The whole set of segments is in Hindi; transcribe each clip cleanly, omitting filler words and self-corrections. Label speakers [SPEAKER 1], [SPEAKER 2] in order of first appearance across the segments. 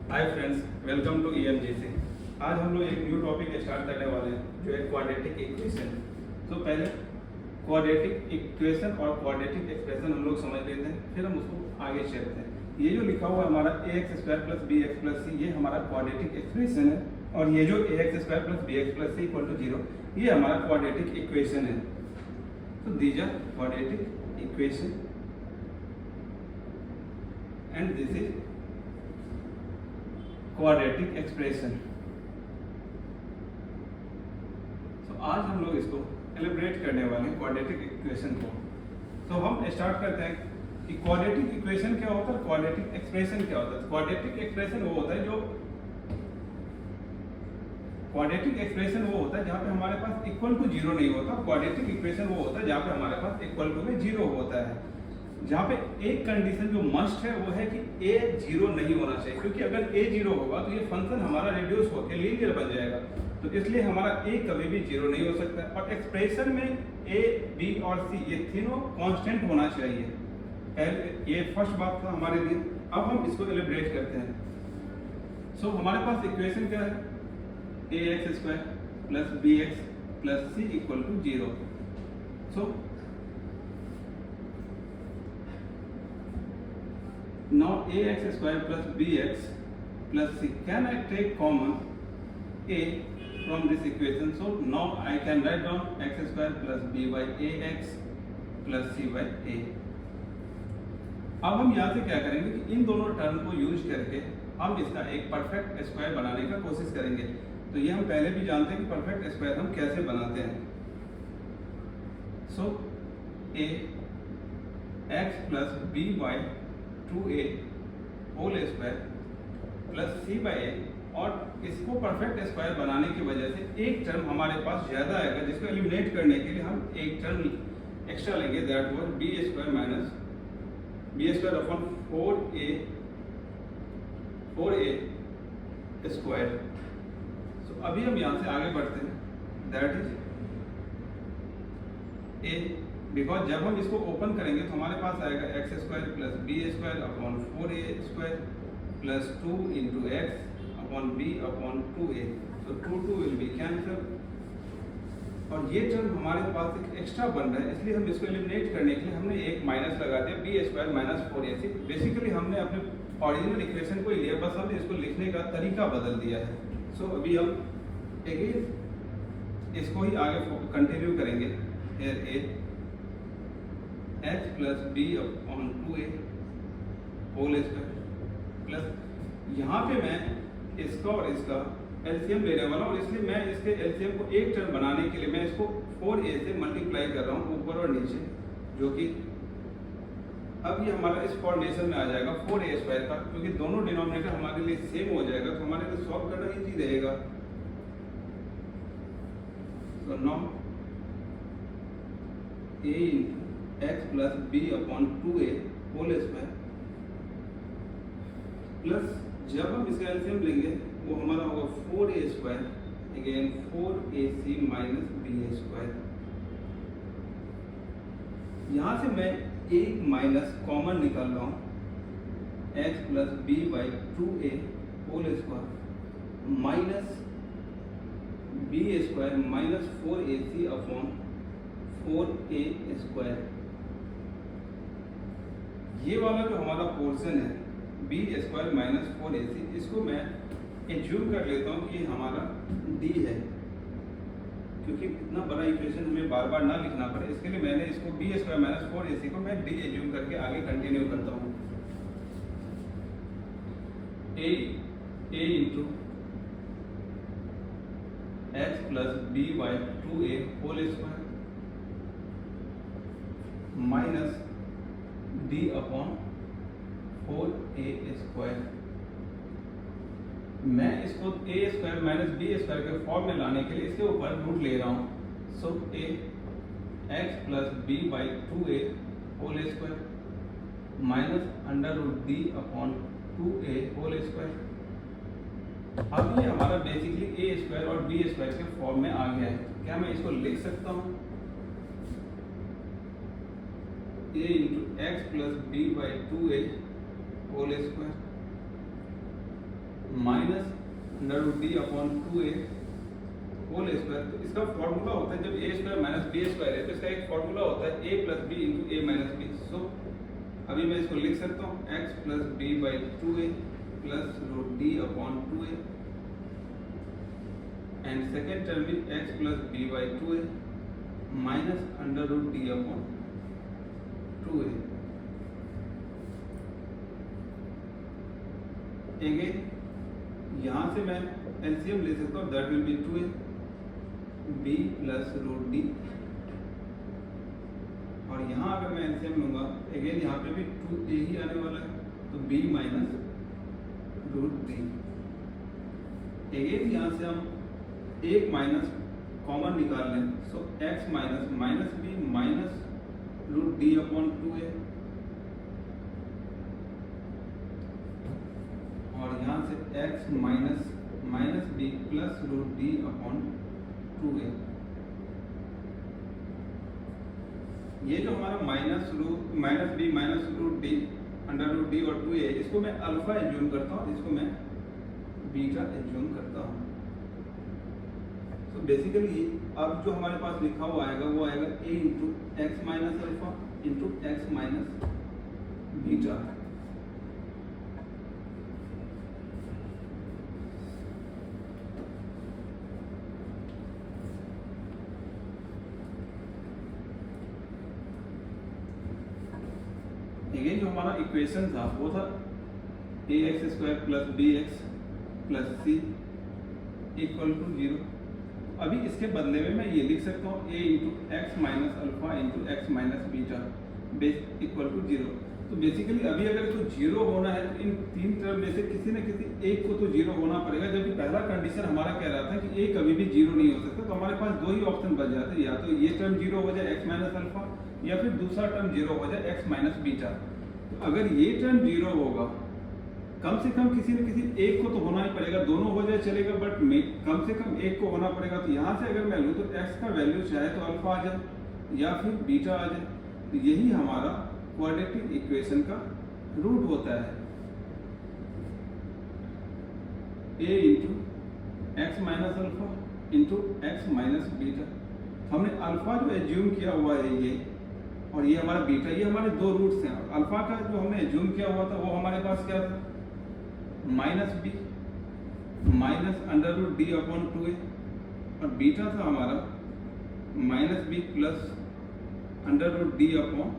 [SPEAKER 1] Hi friends, welcome to EMGC। आज हम लोग एक न्यू टॉपिक स्टार्ट करने वाले हैं जो है क्वाड्रेटिक इक्वेशन। तो पहले क्वाड्रेटिक इक्वेशन और क्वाड्रेटिक एक्सप्रेशन हम लोग समझ लेते हैं, फिर हम उसको आगे चलते हैं। ये जो लिखा हुआ है हमारा ax² + bx + c, ये हमारा क्वाड्रेटिक एक्सप्रेशन है, और ये जो ax² + bx + c = 0, ये हमारा क्वाड्रेटिक इक्वेशन है। तो these are quadratic equation and this is quadratic expression. तो आज हम लोग इसको एलिब्रेट करने वाले हैं क्वाड्रेटिक इक्वेशन को। तो हम स्टार्ट करते हैं कि क्वाड्रेटिक इक्वेशन क्या होता है, क्वाड्रेटिक एक्सप्रेशन क्या होता है। क्वाड्रेटिक एक्सप्रेशन वो होता है जहाँ पे हमारे पास इक्वल टू जीरो नहीं होता। क्वाड्रेटिक इक्वेशन वो होता है जहाँ पे हमारे पास इक्वल टू में जीरो होता है, जहाँ पे एक कंडीशन जो मस्ट है वो है कि a 0 नहीं होना चाहिए, क्योंकि अगर a 0 होगा तो ये फंक्शन हमारा रिड्यूस होकर लीनियर बन जाएगा। तो इसलिए हमारा a कभी भी 0 नहीं हो सकता। और एक्सप्रेशन में a, b और c ये तीनों कांस्टेंट होना चाहिए। पहले ये फर्स्ट बात था हमारे लिए। अब हम इसको एलिब्रेट करते हैं। सो हमारे पास इक्वेशन क्या है, ax² + bx + c = 0। So now ax² + bx + c, can I take common a from this equation? So now I can write down x² + b by ax + c by a। अब हम यहाँ से क्या करेंगे कि इन दोनों टर्म को यूज करके हम इसका एक परफेक्ट स्क्वायर बनाने का कोशिश करेंगे। तो ये हम पहले भी जानते हैं कि परफेक्ट स्क्वायर हम कैसे बनाते हैं। So a x + b by 2a whole square plus c by a, और इसको परफेक्ट स्क्वायर बनाने की वजह से एक टर्म हमारे पास ज्यादा आएगा, जिसको एलिमिनेट करने के लिए हम एक टर्म एक्स्ट्रा लेंगे, that was b² upon 4a square. So अभी हम यहाँ से आगे बढ़ते हैं, दैट इज a, बिकॉज जब हम इसको ओपन करेंगे तो हमारे पास आएगा x² + b² upon 4a² + 2 × x upon b upon 2a। तो 2 विल बी कैंसल, और ये टर्म हमारे पास एक एक्स्ट्रा बन रहा है, इसलिए हम इसको एलिमिनेट करने के लिए हमने एक माइनस लगा दिया, b² - 4ac। बेसिकली हमने अपने ओरिजिनल इक्वेशन को ही लिया, बस हमने इसको लिखने का तरीका बदल दिया है। सो अभी हम अगेन इसको ही आगे कंटिन्यू करेंगे। here a x + b upon 2a whole square plus, यहाँ पे मैं इसका और इसका एलसीएम लेने वाला हूँ, इसलिए मैं इसके एलसीएम को एक टर्म बनाने के लिए मैं इसको 4a से मल्टीप्लाई कर रहा हूँ ऊपर और नीचे, जो कि अब ये हमारा इस फॉर्मेशन में आ जाएगा 4a² का, क्योंकि दोनों डिनोमिनेटर हमारे लिए सेम हो जाएगा, तो हमारे लिए सॉल्व करना इजी रहेगा। तो now a × x + b upon 2a whole square plus, जब हम इसका एलसीएम लेंगे वो हमारा होगा 4a² अगेन 4ac - b²। यहाँ से मैं एक माइनस कॉमन निकाल रहा हूँ, x + b by 2a whole square minus b² - 4ac upon 4a²। ये वाला जो हमारा पोर्शन है b² - 4ac, इसको मैं एज्यूम कर लेता हूँ कि हमारा d है, क्योंकि इतना बड़ा इक्वेशन हमें बार बार ना लिखना पड़े, इसके लिए मैंने इसको b² - 4ac को मैं d एज्यूम करके आगे कंटिन्यू करता हूँ। a × x + b by 2a whole square minus d upon 4a²। मैं इसको a² - b² के फॉर्म में लाने के लिए इसके ऊपर रूट ले रहा हूँ। So a x + b by 2a whole square minus √d upon 2a whole square. अब ये हमारा बेसिकली a² और b² के फॉर्म में आ गया है। क्या मैं इसको लिख सकता हूँ, a × x + b by 2a whole square minus under root D upon 2a whole square. तो इसका फॉर्मूला होता है जब a square minus B square है तो इसका एक फॉर्मूला होता है a plus B into a minus B. So अभी मैं इसको लिख सकता हूँ x plus B by 2a plus root D upon 2a and second term is x plus B by 2a minus under root D upon 2a। Again यहाँ से मैं एलसीएम ले सकता हूँ, that will be 2a b plus root D, और यहाँ अगर मैं एलसीएम लूंगा अगेन यहाँ पे भी 2a ही आने वाला है, तो b minus root D. Again यहाँ से हम एक माइनस कॉमन निकाल लें, so x minus minus B minus root D upon 2a, और यहाँ से x minus minus B plus root D upon 2a। ये जो हमारा minus B minus root D under root D और 2a, इसको मैं अल्फा एज्यूम करता हूँ, इसको मैं बीटा एज्यूम करता हूँ। तो बेसिकली अब जो हमारे पास लिखा हुआ आएगा वो आएगा a into x minus alpha into x minus beta. Again जो हमारा इक्वेशन था वो था A x square plus B x plus C equal to 0। अभी इसके बदले में मैं ये लिख सकता हूँ A into x minus alpha into x minus beta base equal to 0। तो बेसिकली अभी अगर इसको 0 होना है तो इन तीन टर्म में से किसी न किसी एक को तो 0 होना पड़ेगा, जबकि पहला कंडीशन हमारा कह रहा था कि ए कभी भी 0 नहीं हो सकता। तो हमारे पास दो ही ऑप्शन बच जाते हैं, या तो ये टर्म 0 हो जाए एक्स माइनस अल्फा, या फिर दूसरा टर्म 0 हो जाए एक्स माइनस बीटा। तो अगर ये टर्म 0 होगा, कम से कम किसी न किसी एक को तो होना ही पड़ेगा, दोनों हो जाए चलेगा बट कम से कम एक को होना पड़ेगा। तो यहाँ से अगर मैं लूँ तो x का वैल्यू चाहे तो अल्फा आ जाए या फिर बीटा आ जाए। तो यही हमारा क्वाड्रेटिक इक्वेशन का रूट होता है, a into x minus alpha into x minus beta. हमने अल्फा जो एज्यूम किया हुआ है ये, और ये हमारा बीटा, ये हमारे दो रूट्स हैं। अल्फा का जो हमने एज्यूम किया हुआ था वो हमारे पास क्या था, minus B minus under root D upon 2a, और बीटा था हमारा minus B plus under root D upon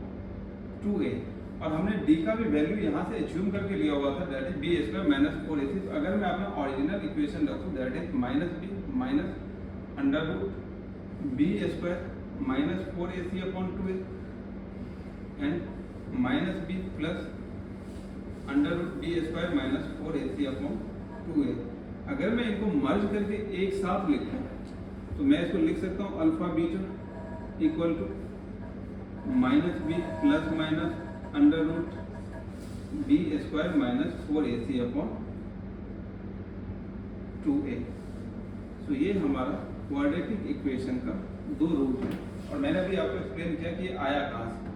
[SPEAKER 1] 2a, और हमने d का भी वैल्यू यहाँ से एज्यूम करके लिया हुआ था, that is B square minus 4ac। तो अगर मैं अपना ओरिजिनल इक्वेशन रखूँ that is minus B minus under root B square minus 4ac upon 2a and minus B plus under root B square minus 4ac upon 2a। अगर मैं इनको मर्ज करके एक साथ लिखूं तो मैं इसको लिख सकता हूँ alpha beta equal to minus B plus minus under root B square minus 4ac upon 2a। तो ये हमारा क्वाड्रेटिक इक्वेशन का दो रूट है, और मैंने अभी आपको एक्सप्लेन किया कि ये आया कहाँ से।